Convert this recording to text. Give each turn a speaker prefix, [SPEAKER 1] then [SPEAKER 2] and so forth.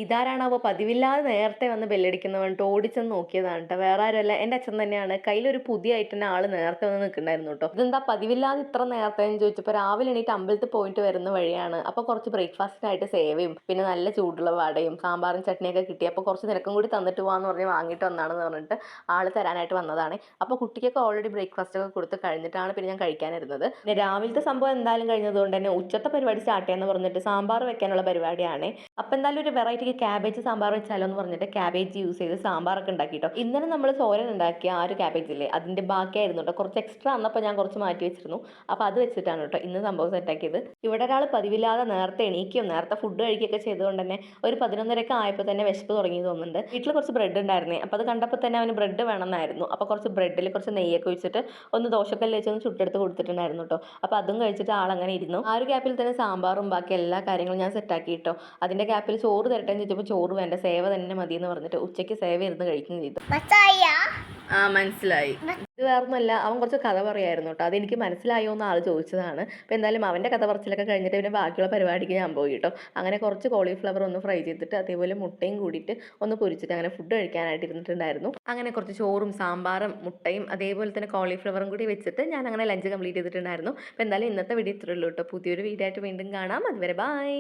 [SPEAKER 1] ഇതാരാണാവോ പതിവില്ലാതെ നേരത്തെ വന്ന് ബെല്ലടിക്കുന്നത് പറഞ്ഞിട്ട് ഓടിച്ചെന്ന് നോക്കിയതാണ് കേട്ടോ. വേറെ ആരുമല്ല, എൻ്റെ അച്ഛൻ തന്നെയാണ്. കയ്യിലൊരു പുതിയ ഐറ്റം ആള് നേരത്തെ വന്ന് നിൽക്കണ്ടായിരുന്നു കേട്ടോ. ഇതെന്താ പതിവില്ലാതെ ഇത്ര നേരത്തെ എന്ന് ചോദിച്ചപ്പോൾ രാവിലെ എണീറ്റ് അമ്പലത്തിൽ പോയിട്ട് വരുന്ന വഴിയാണ്. അപ്പോൾ കുറച്ച് ബ്രേക്ക്ഫാസ്റ്റിനായിട്ട് സേവയും പിന്നെ നല്ല ചൂടുള്ള വടയും സാമ്പാറും ചട്നിയൊക്കെ കിട്ടി. അപ്പോൾ കുറച്ച് നിനക്കും കൂടി തന്നിട്ട് പോകാന്ന് പറഞ്ഞ് വാങ്ങിയിട്ട് വന്നാണെന്ന് പറഞ്ഞിട്ട് ആള് തരാനായിട്ട് വന്നതാണ്. അപ്പോൾ കുട്ടിക്കൊക്കെ ഓൾറെഡി ബ്രേക്ക്ഫാസ്റ്റ് ഒക്കെ കൊടുത്ത് കഴിഞ്ഞിട്ടാണ് പിന്നെ ഞാൻ കഴിക്കാനിരുന്നത്. പിന്നെ രാവിലത്തെ സംഭവം എന്തായാലും കഴിഞ്ഞതുകൊണ്ട് തന്നെ ഉച്ചത്തെ പരിപാടി സ്റ്റാർട്ട് ചെയ്യാന്ന് പറഞ്ഞിട്ട് സാമ്പാർ വെക്കാനുള്ള പരിപാടിയാണ്. അപ്പോൾ എന്തായാലും ഒരു വെറൈറ്റിക്ക് ക്യാബേജ് സാമ്പാർ വെച്ചാലോ എന്ന് പറഞ്ഞിട്ട് ക്യാബേജ് യൂസ് ചെയ്ത് സാമ്പാറൊക്കെ ഉണ്ടാക്കി കേട്ടോ. ഇന്നലെ നമ്മൾ തോരൻ ഉണ്ടാക്കിയ ആ ഒരു ക്യാബേജ് ഇല്ലേ, അതിന്റെ ബാക്കിയായിരുന്നു കേട്ടോ. കുറച്ച് എക്സ്ട്രാ വന്നപ്പോൾ ഞാൻ കുറച്ച് മാറ്റി വെച്ചിരുന്നു. അപ്പോൾ അത് വെച്ചിട്ടാണ് കേട്ടോ ഇന്ന് സംഭവം സെറ്റാക്കിയത്. ഇവിടെ ഒരാൾ പതിവില്ലാതെ നേരത്തെ എണീക്കുകയും നേരത്തെ ഫുഡ് കഴിക്കുകയൊക്കെ ചെയ്തുകൊണ്ട് തന്നെ ഒരു 11:30 ആയപ്പോൾ തന്നെ വിശപ്പ് തുടങ്ങി തോന്നുന്നുണ്ട്. വീട്ടിൽ കുറച്ച് ബ്രെഡ് ഉണ്ടായിരുന്നേ. അപ്പോൾ അത് കണ്ടപ്പോൾ തന്നെ അവന് ബ്രെഡ് വേണമെന്നായിരുന്നു. അപ്പോൾ കുറച്ച് ബ്രെഡിൽ കുറച്ച് നെയ്യൊക്കെ ഒഴിച്ചിട്ട് ഒന്ന് ദോശക്കല്ല് വെച്ചൊന്ന് ചുട്ടെടുത്ത് കൊടുത്തിട്ടുണ്ടായിരുന്നു കേട്ടോ. അപ്പോൾ അതും കഴിച്ചിട്ട് ആളങ്ങനെ ഇരുന്നു. ആ ഒരു ഗ്യാപ്പിൽ തന്നെ സാമ്പാറും ബാക്കി എല്ലാ കാര്യങ്ങളും ഞാൻ സെറ്റാക്കി കേട്ടോ. അതിന്റെ ഗ്യാപ്പിൽ ചോറ് തരട്ടെ എന്ന് ചോദിച്ചപ്പോൾ ചോറ് വേണ്ട, സേവ തന്നെ മതി എന്ന് പറഞ്ഞിട്ട് ഉച്ചയ്ക്ക് സേവ ഇരുന്ന് കഴിക്കുകയും ചെയ്തു. ആ മനസ്സിലായി. ഇത് വേറൊന്നുമല്ല, അവൻ കുറച്ച് കഥ പറയായിരുന്നു കേട്ടോ. അതെനിക്ക് മനസ്സിലായോ എന്ന് ആൾ ചോദിച്ചതാണ്. അപ്പോൾ എന്തായാലും അവൻ്റെ കഥ പറച്ചിലൊക്കെ കഴിഞ്ഞിട്ട് പിന്നെ ബാക്കിയുള്ള പരിപാടിക്ക് ഞാൻ പോയി കേട്ടോ. അങ്ങനെ കുറച്ച് കോളിഫ്ലവർ ഒന്ന് ഫ്രൈ ചെയ്തിട്ട് അതേപോലെ മുട്ടയും കൂടിയിട്ട് ഒന്ന് പൊരിച്ചിട്ട് അങ്ങനെ ഫുഡ് കഴിക്കാനായിട്ട് ഇരുന്നിട്ടുണ്ടായിരുന്നു. അങ്ങനെ കുറച്ച് ചോറും സാമ്പാറും മുട്ടയും അതേപോലെ തന്നെ കോളിഫ്ലവറും കൂടി വെച്ചിട്ട് ഞാൻ അങ്ങനെ ലഞ്ച് കംപ്ലീറ്റ് ചെയ്തിട്ടുണ്ടായിരുന്നു. അപ്പോൾ എന്തായാലും ഇന്നത്തെ വീഡിയോ ഇത്രയുള്ളൂ കേട്ടോ. പുതിയൊരു വീഡിയോ ആയിട്ട് വീണ്ടും കാണാം. അതുവരെ ബൈ.